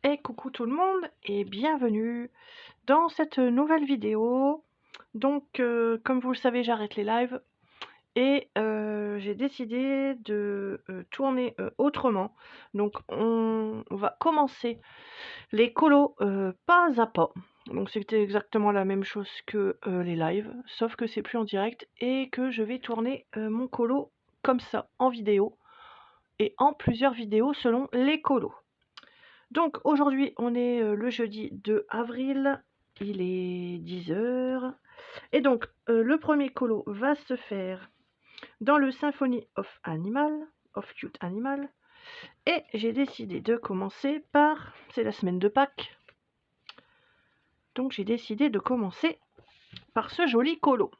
Et coucou tout le monde et bienvenue dans cette nouvelle vidéo. Donc comme vous le savez, j'arrête les lives et j'ai décidé de tourner autrement. Donc on va commencer les colos pas à pas. Donc c'était exactement la même chose que les lives, sauf que c'est plus en direct et que je vais tourner mon colo comme ça en vidéo et en plusieurs vidéos selon les colos. Donc aujourd'hui on est le jeudi 2 avril, il est 10h. Et donc le premier colo va se faire dans le Symphony of Cute Animal. Et j'ai décidé de commencer par, c'est la semaine de Pâques, donc j'ai décidé de commencer par ce joli colo.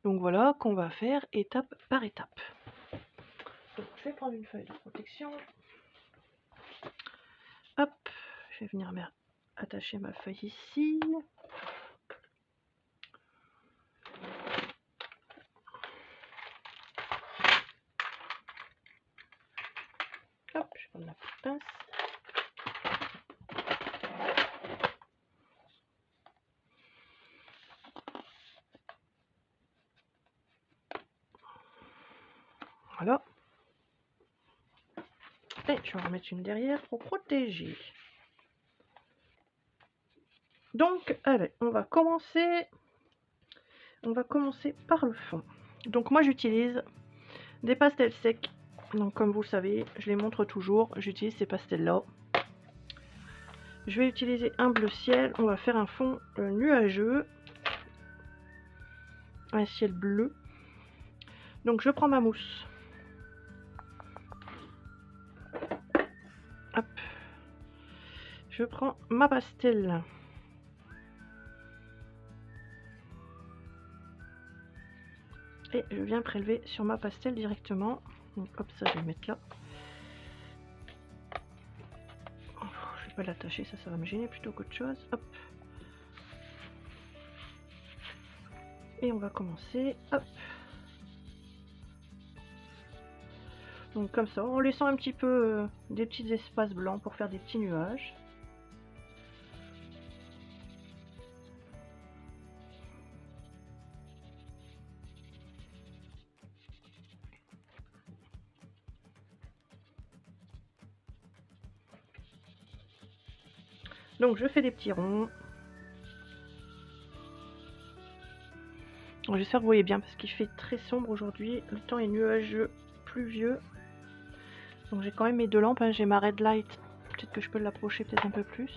Donc voilà qu'on va faire étape par étape. Donc je vais prendre une feuille de protection. Hop, je vais venir attacher ma feuille ici. Hop, je vais prendre la petite pince. Voilà. Et je vais en remettre une derrière pour protéger. Donc, allez, on va commencer par le fond. Donc moi j'utilise des pastels secs. Donc comme vous le savez, je les montre toujours, j'utilise ces pastels là. Je vais utiliser un bleu ciel, on va faire un fond nuageux, un ciel bleu. Donc je prends ma mousse. Hop. Je prends ma pastel. Et je viens prélever sur ma pastel directement. Donc hop, ça je vais le mettre là. Je vais pas l'attacher, ça va me gêner plutôt qu'autre chose. Hop. Et on va commencer. Hop. Donc comme ça, en laissant un petit peu des petits espaces blancs pour faire des petits nuages. Donc je fais des petits ronds. J'espère que vous voyez bien parce qu'il fait très sombre aujourd'hui. Le temps est nuageux, pluvieux. Donc j'ai quand même mes deux lampes. Hein. J'ai ma red light. Peut-être que je peux l'approcher peut-être un peu plus.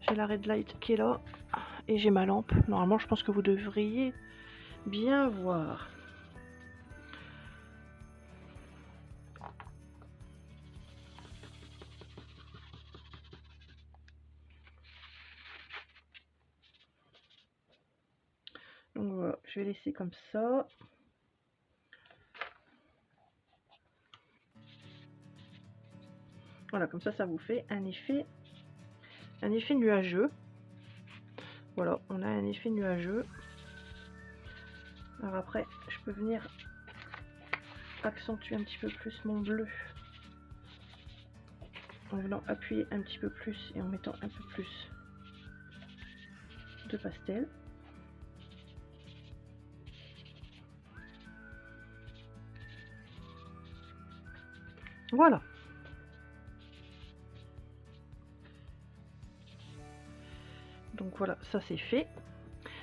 J'ai la red light qui est là. Et j'ai ma lampe. Normalement je pense que vous devriez bien voir. Donc voilà, je vais laisser comme ça. Voilà, comme ça, ça vous fait un effet nuageux. Voilà, on a un effet nuageux. Alors après, je peux venir accentuer un petit peu plus mon bleu en venant appuyer un petit peu plus et en mettant un peu plus de pastel. Voilà. Donc voilà, ça c'est fait.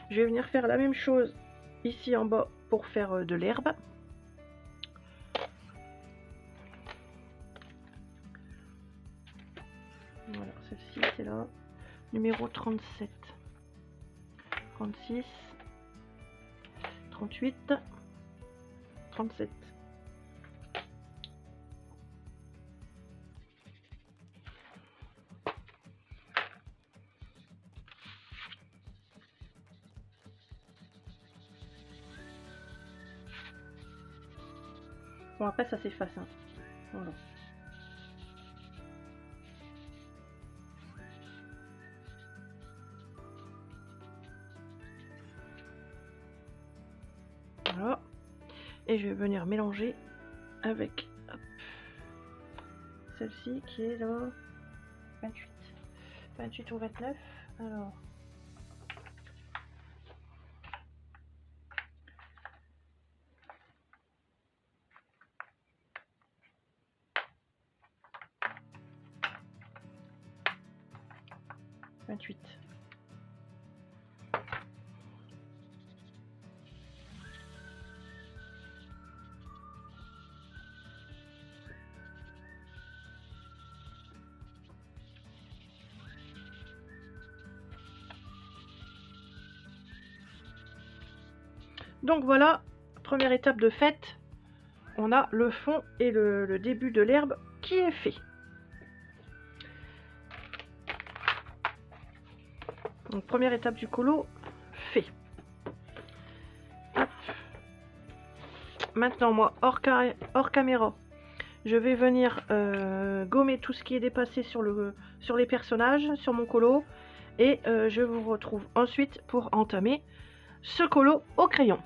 Je vais venir faire la même chose ici en bas pour faire de l'herbe. Voilà, celle-ci c'est là. Numéro 37. 36. 38. 37. Bon, après ça s'efface. Hein. Voilà. Voilà. Et je vais venir mélanger avec celle-ci qui est le 28. 28 ou 29. Alors. Donc voilà, première étape de fait, on a le fond et le début de l'herbe qui est fait. Donc première étape du colo, fait. Hop. Maintenant moi, hors caméra, je vais venir gommer tout ce qui est dépassé sur les personnages, sur mon colo. Et je vous retrouve ensuite pour entamer ce colo au crayon.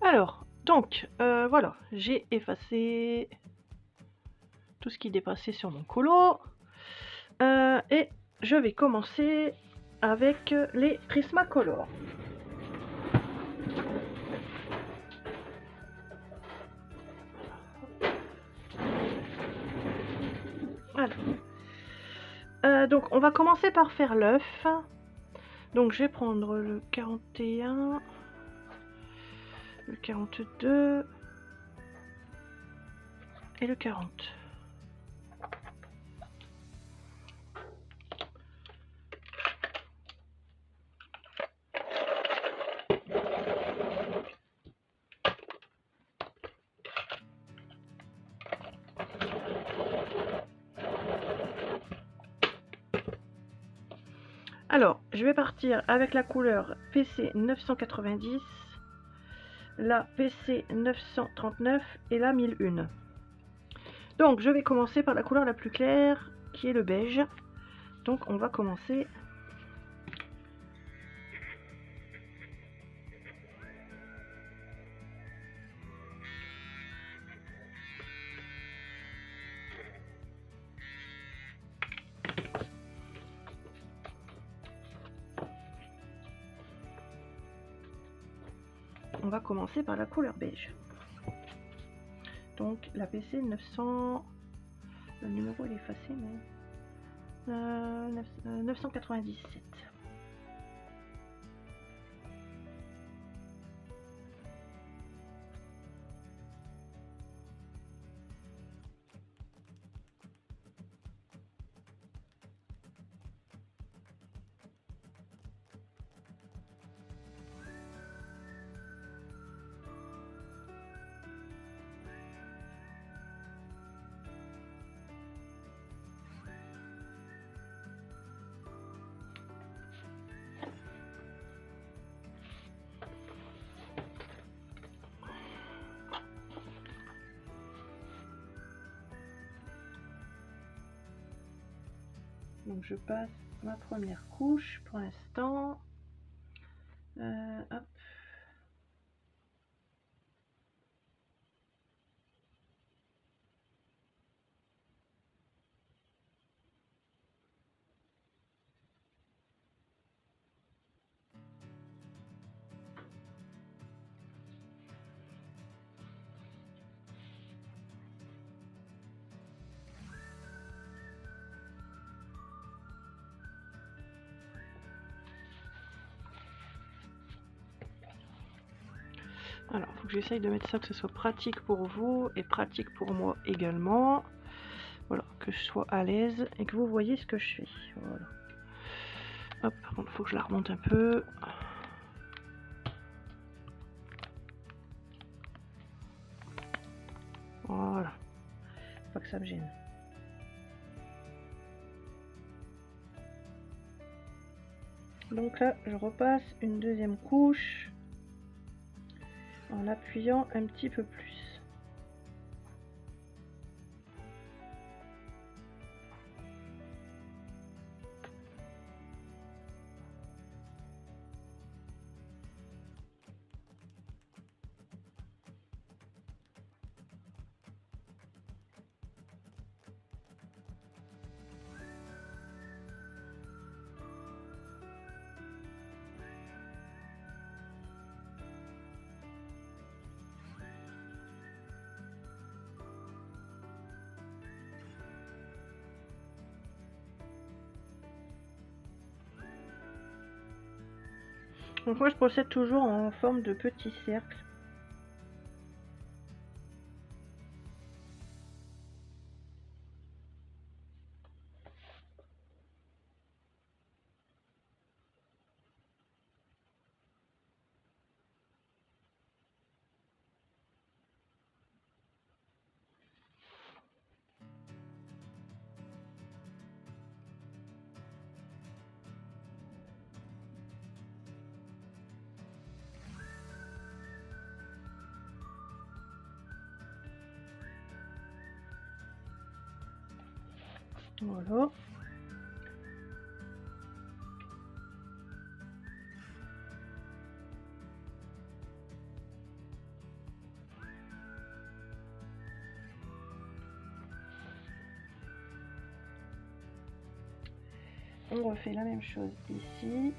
Alors, donc, voilà, j'ai effacé tout ce qui dépassait sur mon colo. Et je vais commencer avec les Prismacolor. Alors. Donc, on va commencer par faire l'œuf. Donc, je vais prendre le 41... le 42 et le 40. Alors, je vais partir avec la couleur PC 990, la PC 939 et la 1001. Donc, je vais commencer par la couleur la plus claire, qui est le beige. Donc, on va commencer. On va commencer par la couleur beige. Donc, la PC 900... Le numéro il est effacé, mais... 997. Donc je passe ma première couche pour l'instant. Hop. Alors, il faut que j'essaye de mettre ça, que ce soit pratique pour vous et pratique pour moi également. Voilà, que je sois à l'aise et que vous voyez ce que je fais. Voilà. Hop, par contre, il faut que je la remonte un peu. Voilà. Faut pas que ça me gêne. Donc là, je repasse une deuxième couche en appuyant un petit peu plus. Donc moi je procède toujours en forme de petit cercle. Voilà. On refait la même chose ici.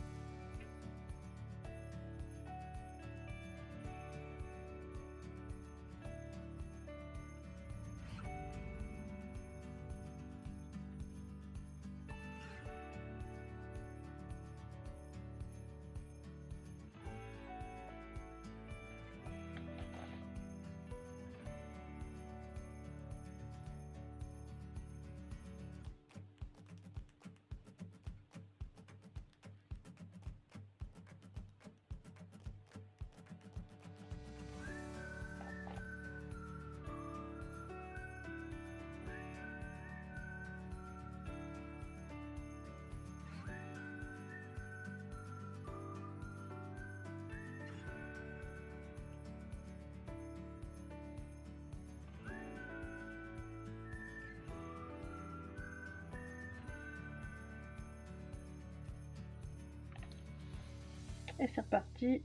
Et c'est reparti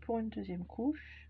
pour une deuxième couche.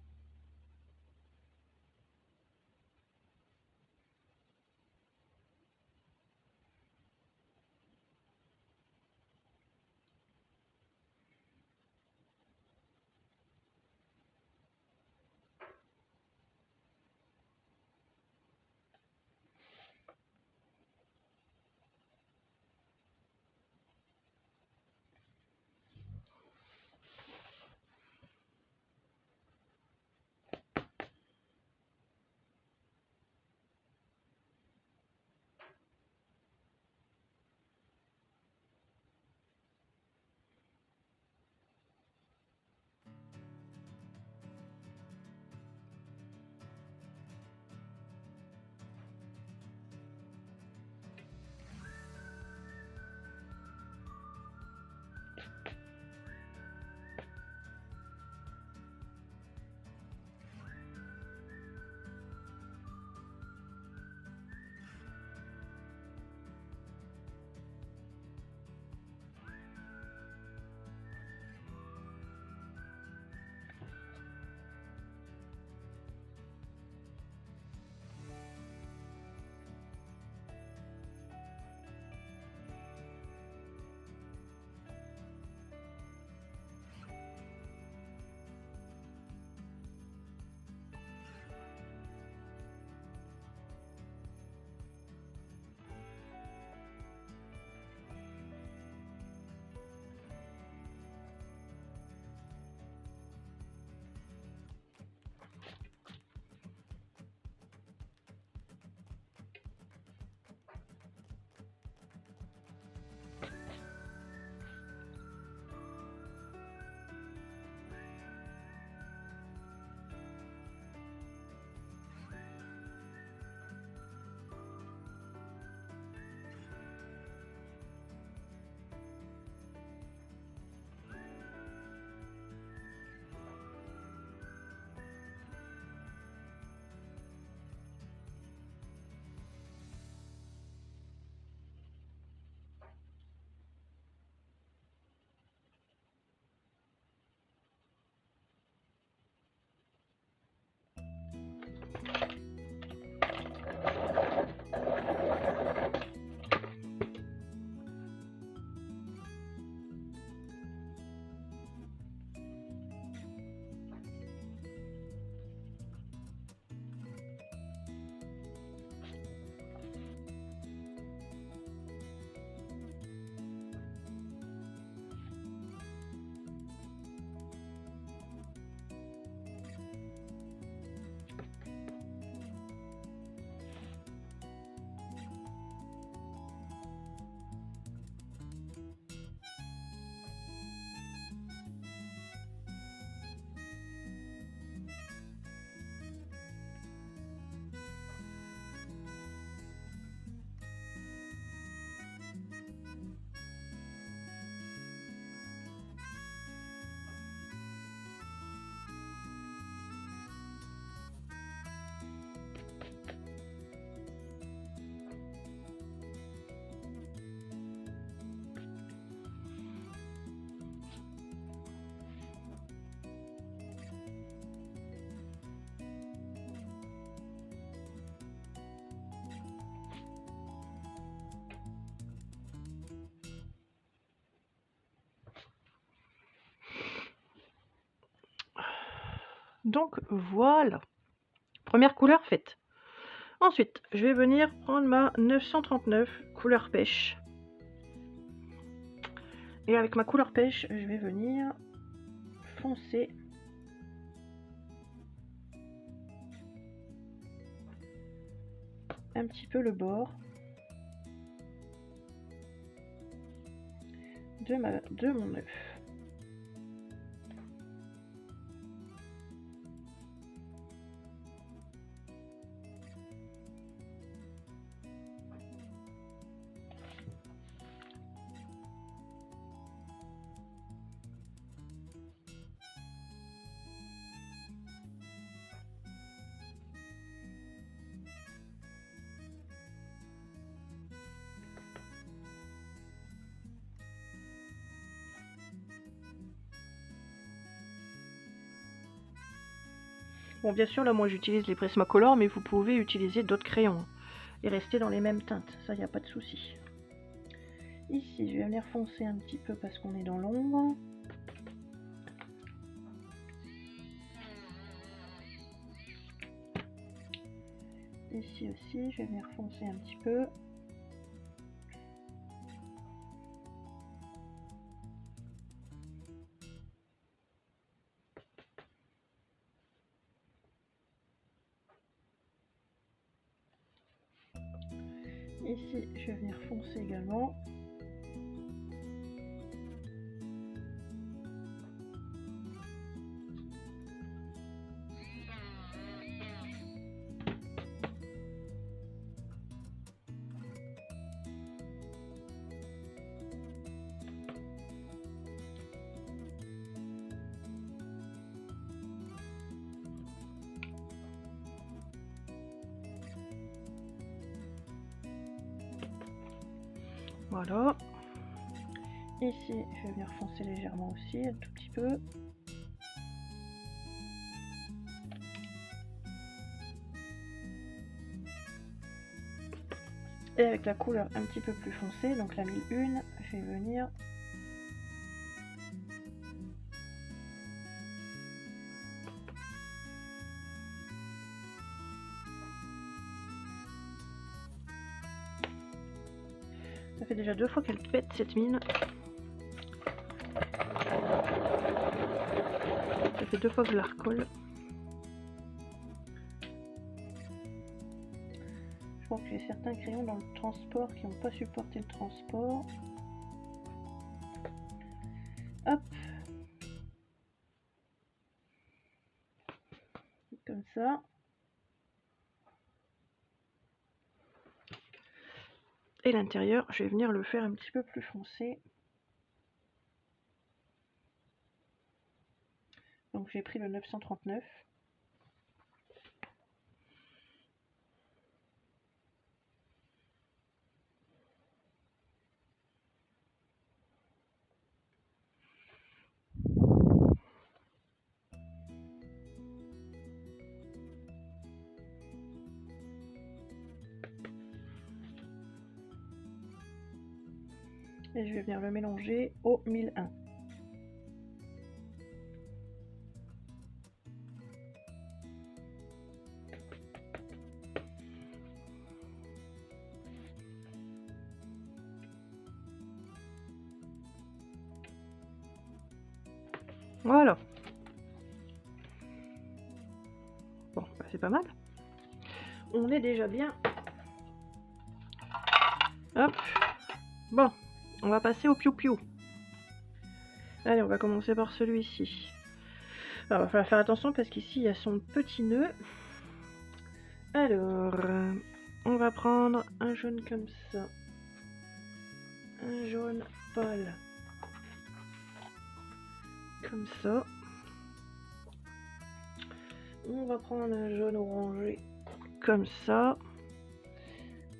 Donc voilà, première couleur faite. Ensuite, je vais venir prendre ma 939 couleur pêche. Et avec ma couleur pêche, je vais venir foncer un petit peu le bord de mon œuf. Bon, bien sûr, là, moi, j'utilise les Prismacolor, mais vous pouvez utiliser d'autres crayons et rester dans les mêmes teintes. Ça, il n'y a pas de souci. Ici, je vais venir foncer un petit peu parce qu'on est dans l'ombre. Ici aussi, je vais venir foncer un petit peu. Ici, je vais venir foncer également. Voilà. Ici, je vais venir foncer légèrement aussi, un tout petit peu. Et avec la couleur un petit peu plus foncée, donc la 1001, je vais venir ça fait déjà 2 fois qu'elle pète cette mine. Ça fait 2 fois que je la recolle. Je crois que j'ai certains crayons dans le transport qui n'ont pas supporté le transport. Hop. Comme ça. Et l'intérieur, je vais venir le faire un petit peu plus foncé. Donc j'ai pris le 939. Et je vais venir le mélanger au 1001. Voilà. Bon, bah c'est pas mal. On est déjà bien. Hop. Bon, on va passer au piou-piou. Allez, on va commencer par celui-ci. Alors, il va falloir faire attention parce qu'ici, il y a son petit nœud. Alors, on va prendre un jaune comme ça. Un jaune pâle. Comme ça. On va prendre un jaune orangé. Comme ça.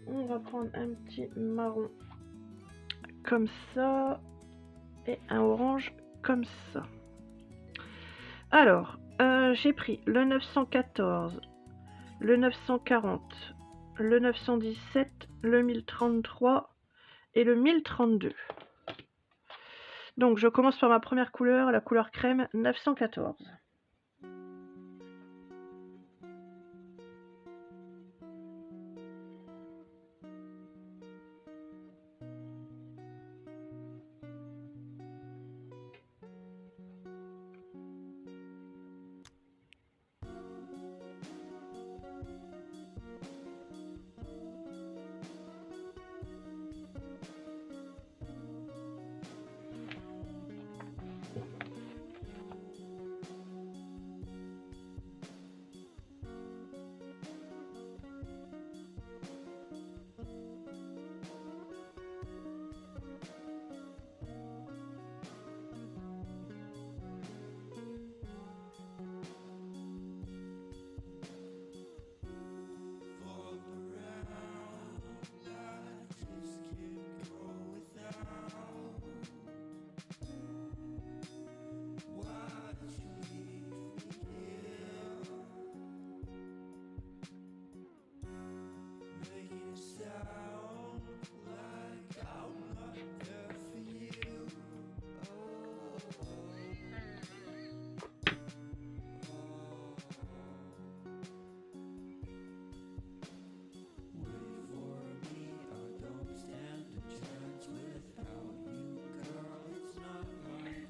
On va prendre un petit marron. Comme ça. Et un orange comme ça. Alors, j'ai pris le 914, le 940, le 917, le 1033 et le 1032. Donc je commence par ma première couleur, la couleur crème 914.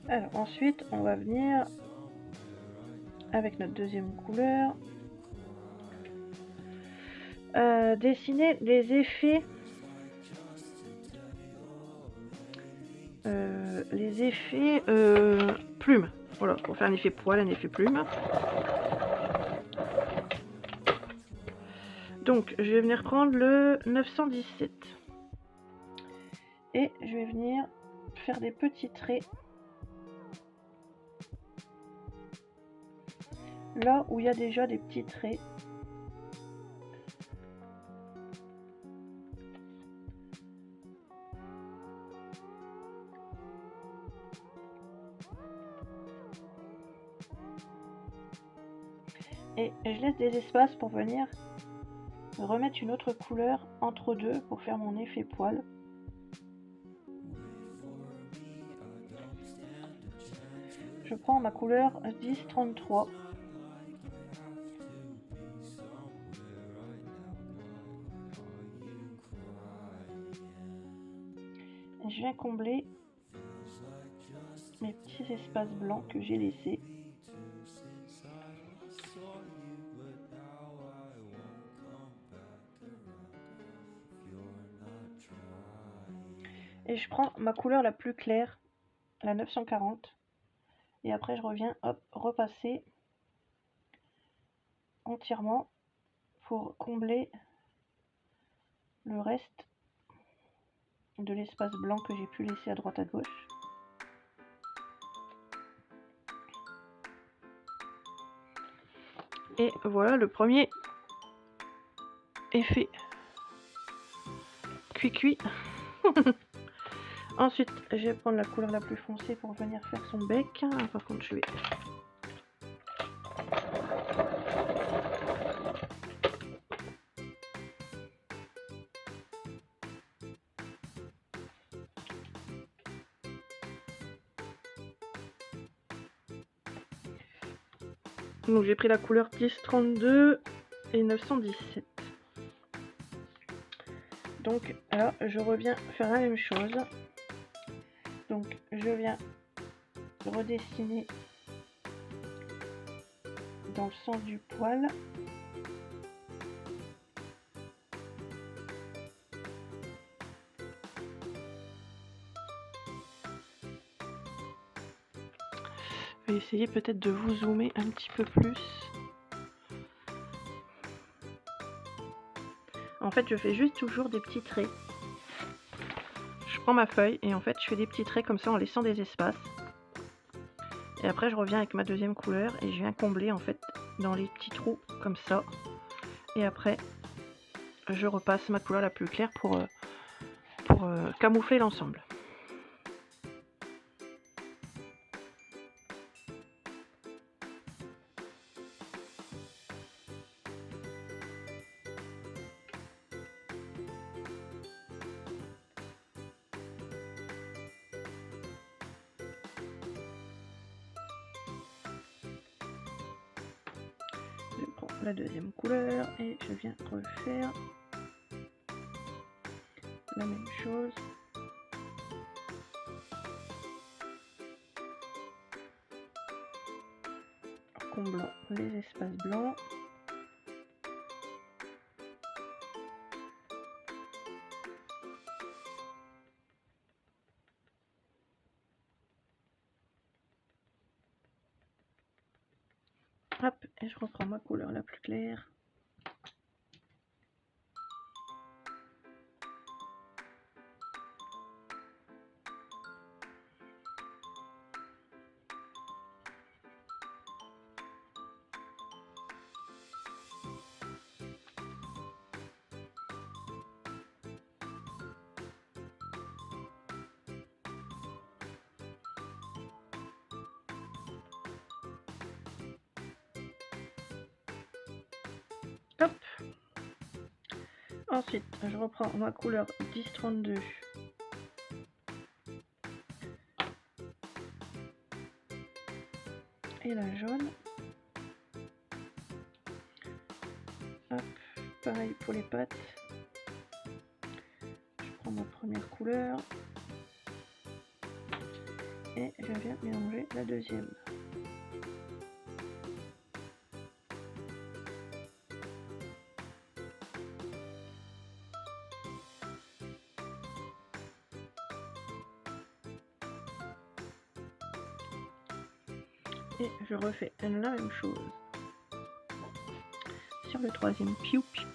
Alors ensuite, on va venir avec notre deuxième couleur dessiner des effets, plumes. Voilà, pour faire un effet poil, un effet plume. Donc je vais venir prendre le 917 et je vais venir faire des petits traits là où il y a déjà des petits traits. Et je laisse des espaces pour venir remettre une autre couleur entre deux pour faire mon effet poil. Je prends ma couleur 1033. Et je viens combler mes petits espaces blancs que j'ai laissés. Et je prends ma couleur la plus claire, la 940. Et après je reviens, hop, repasser entièrement pour combler le reste de l'espace blanc que j'ai pu laisser à droite à gauche. Et voilà le premier effet cuit. Ensuite, je vais prendre la couleur la plus foncée pour venir faire son bec. Par contre, je vais... Donc j'ai pris la couleur 1032 et 917. Donc là, je reviens faire la même chose. Donc je viens redessiner dans le sens du poil. Je vais essayer peut-être de vous zoomer un petit peu plus. En fait, je fais juste toujours des petits traits. Je prends ma feuille et en fait, je fais des petits traits comme ça en laissant des espaces. Et après, je reviens avec ma deuxième couleur et je viens combler en fait dans les petits trous comme ça. Et après, je repasse ma couleur la plus claire pour camoufler l'ensemble. Je prends la deuxième couleur et je viens refaire la même chose. En comblant les espaces blancs. Hop, et je reprends ma couleur la plus claire. Hop. Ensuite, je reprends ma couleur 1032. Et la jaune. Hop, pareil pour les pattes. Je prends ma première couleur. et je viens mélanger la deuxième. Et je refais la même chose sur le troisième. Piou piou.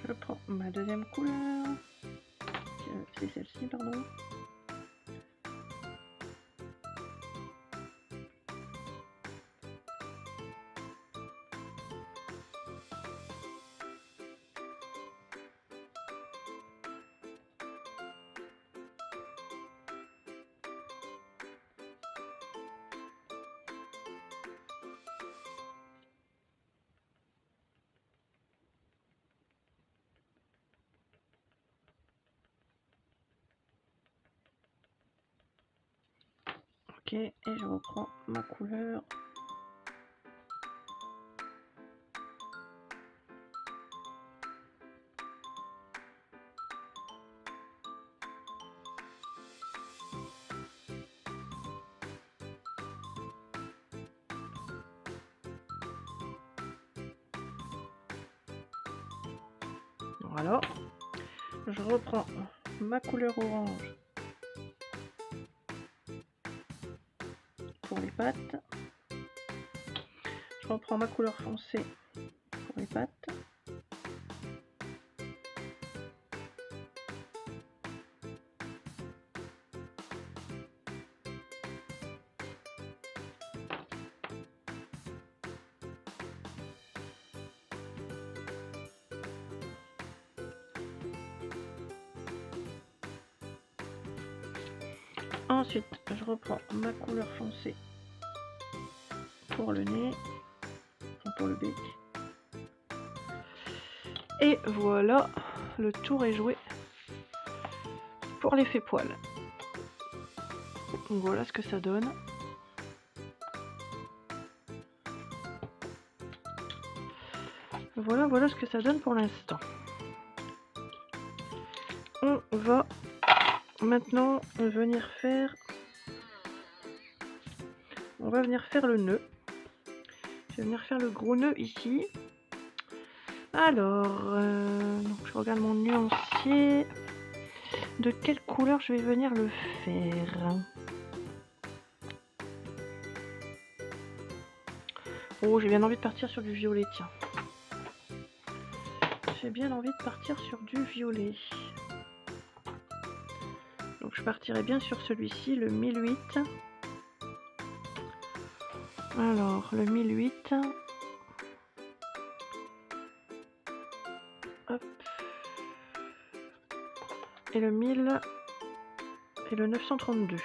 Je prends ma deuxième couleur, c'est celle-ci, pardon. Ok, et je reprends ma couleur. Voilà, je reprends ma couleur orange pour les pattes. Je reprends ma couleur foncée pour les pattes. Ensuite, je reprends ma couleur foncée pour le nez, pour le bec. Et voilà, le tour est joué pour l'effet poil. Voilà ce que ça donne. Voilà ce que ça donne pour l'instant. On va maintenant venir faire... On va venir faire le nœud. Je vais venir faire le gros nœud ici. Alors, donc je regarde mon nuancier. De quelle couleur je vais venir le faire? Oh, j'ai bien envie de partir sur du violet, tiens. J'ai bien envie de partir sur du violet. Donc je partirai bien sur celui-ci, le 1008. Alors, le 1008. Hop. Et le 1000 et le 932.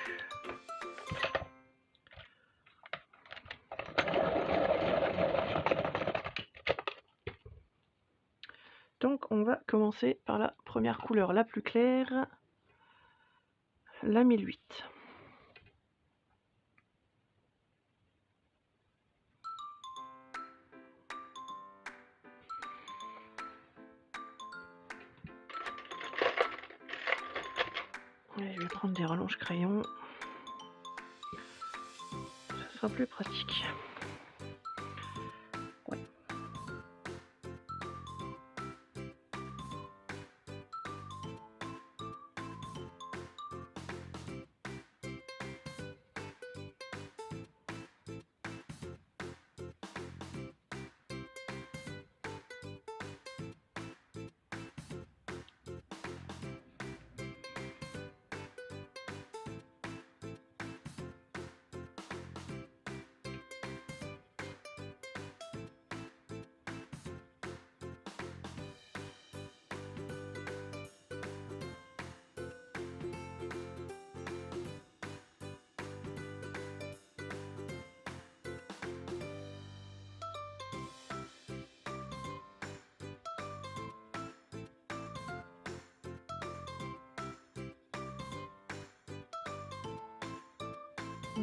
Donc on va commencer par la première couleur la plus claire, la 1008. Et je vais prendre des rallonges crayons, ça sera plus pratique. Ouais.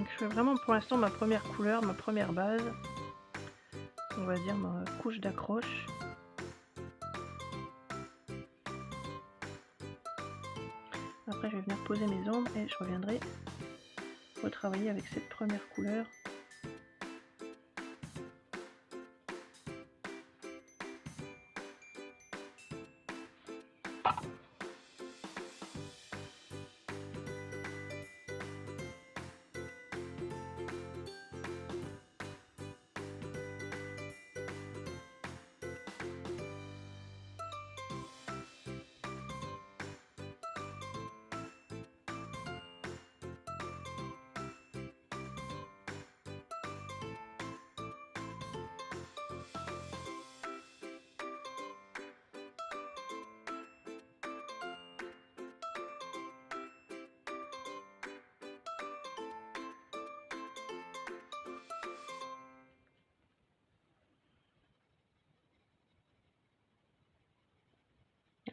Donc je fais vraiment pour l'instant ma première couleur, ma première base. On va dire ma couche d'accroche. Après je vais venir poser mes ombres et je reviendrai retravailler avec cette première couleur.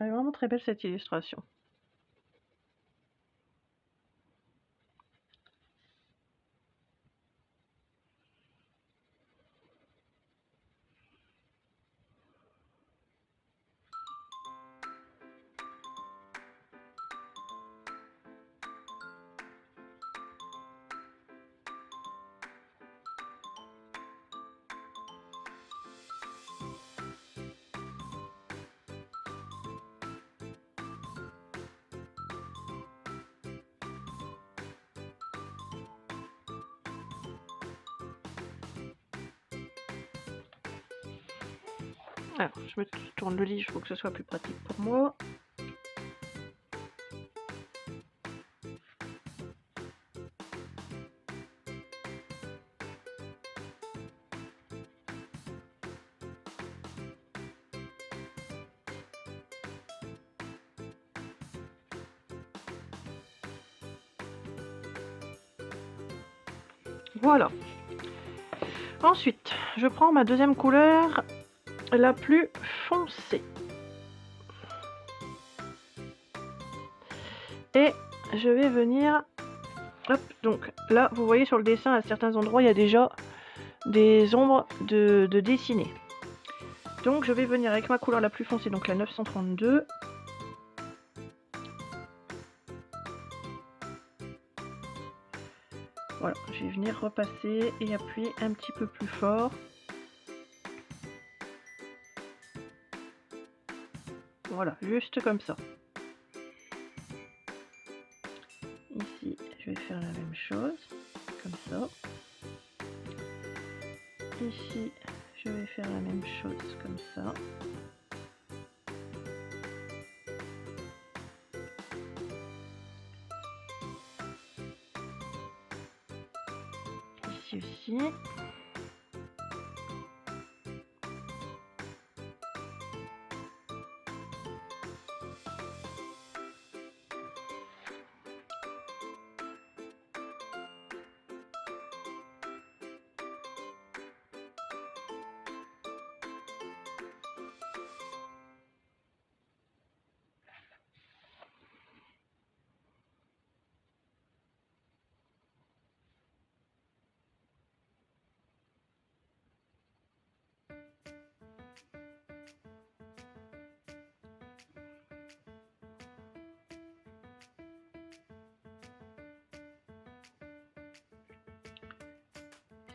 Elle est vraiment très belle cette illustration. Alors, je me tourne le livre pour que ce soit plus pratique pour moi. Voilà. Ensuite, je prends ma deuxième couleur, la plus foncée. Et je vais venir... Hop, donc là, vous voyez sur le dessin, à certains endroits, il y a déjà des ombres de dessiner. Donc je vais venir avec ma couleur la plus foncée, donc la 932. Voilà, je vais venir repasser et appuyer un petit peu plus fort. Voilà, juste comme ça. Ici, je vais faire la même chose, comme ça. Ici, je vais faire la même chose, comme ça. Ici aussi.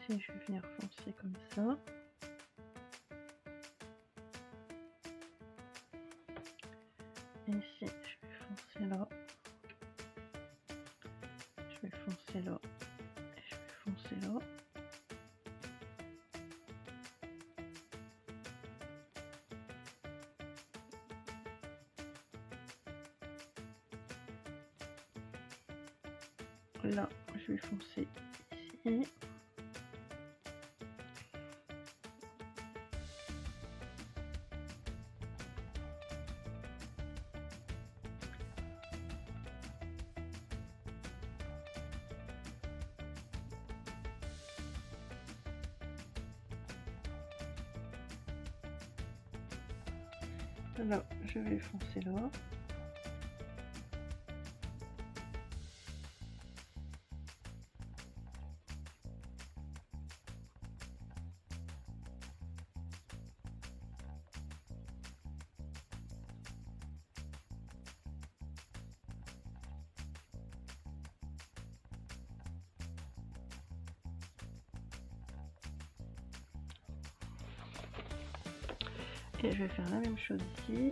Ici, je vais venir foncer comme ça. Ici, je vais foncer là. Je vais foncer là. Et je vais foncer là. Là, je vais foncer ici. Là, je vais foncer là. Et je vais faire la même chose ici.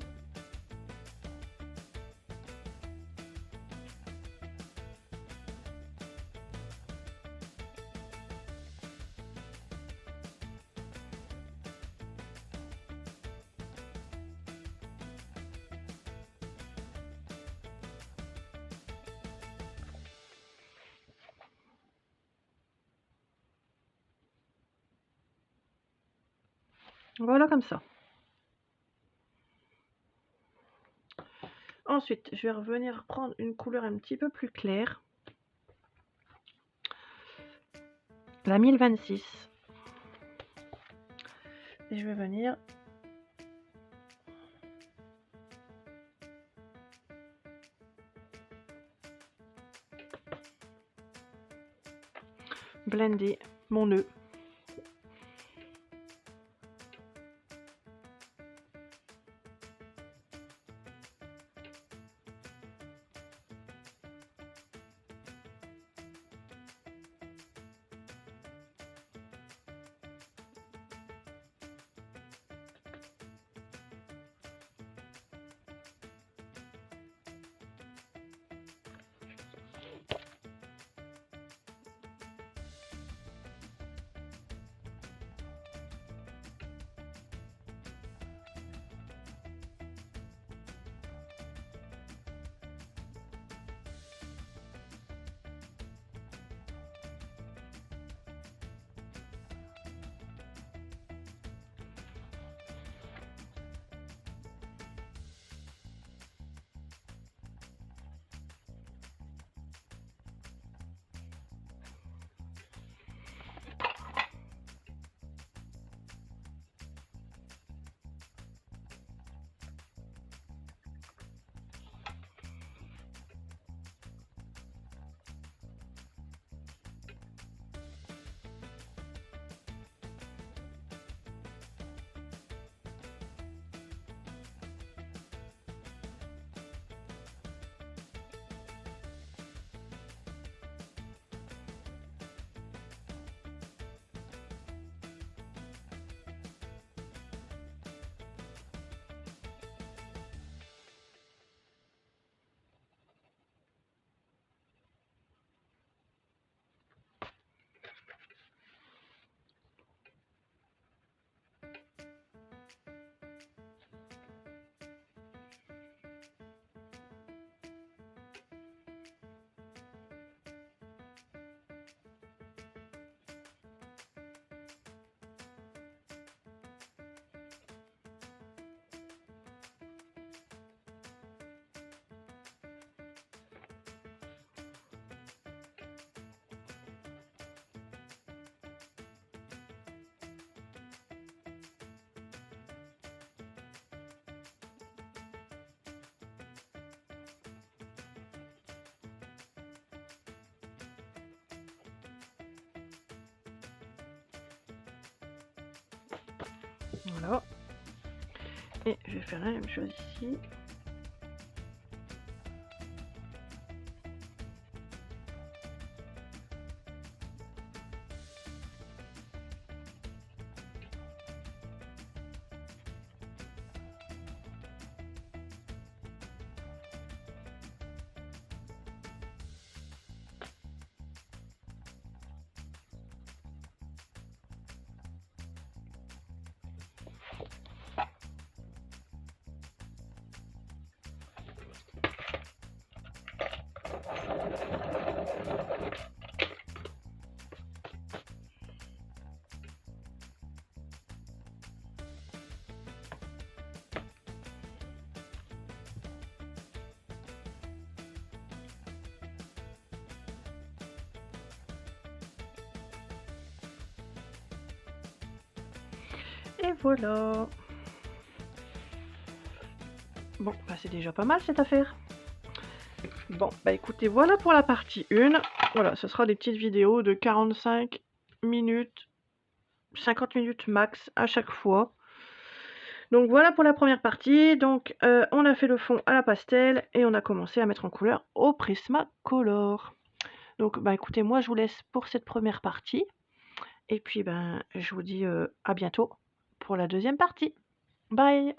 Voilà comme ça. Ensuite, je vais revenir prendre une couleur un petit peu plus claire. La 1026. Et je vais venir blender mon nœud. Voilà. Et je vais faire la même chose ici. Et voilà. Bon, bah c'est déjà pas mal cette affaire. Bon, bah écoutez, voilà pour la partie 1. Voilà, ce sera des petites vidéos de 45 minutes, 50 minutes max à chaque fois. Donc voilà pour la première partie. Donc on a fait le fond à la pastel et on a commencé à mettre en couleur au Prismacolor. Donc bah écoutez, moi je vous laisse pour cette première partie. Et puis ben je vous dis à bientôt pour la deuxième partie. Bye.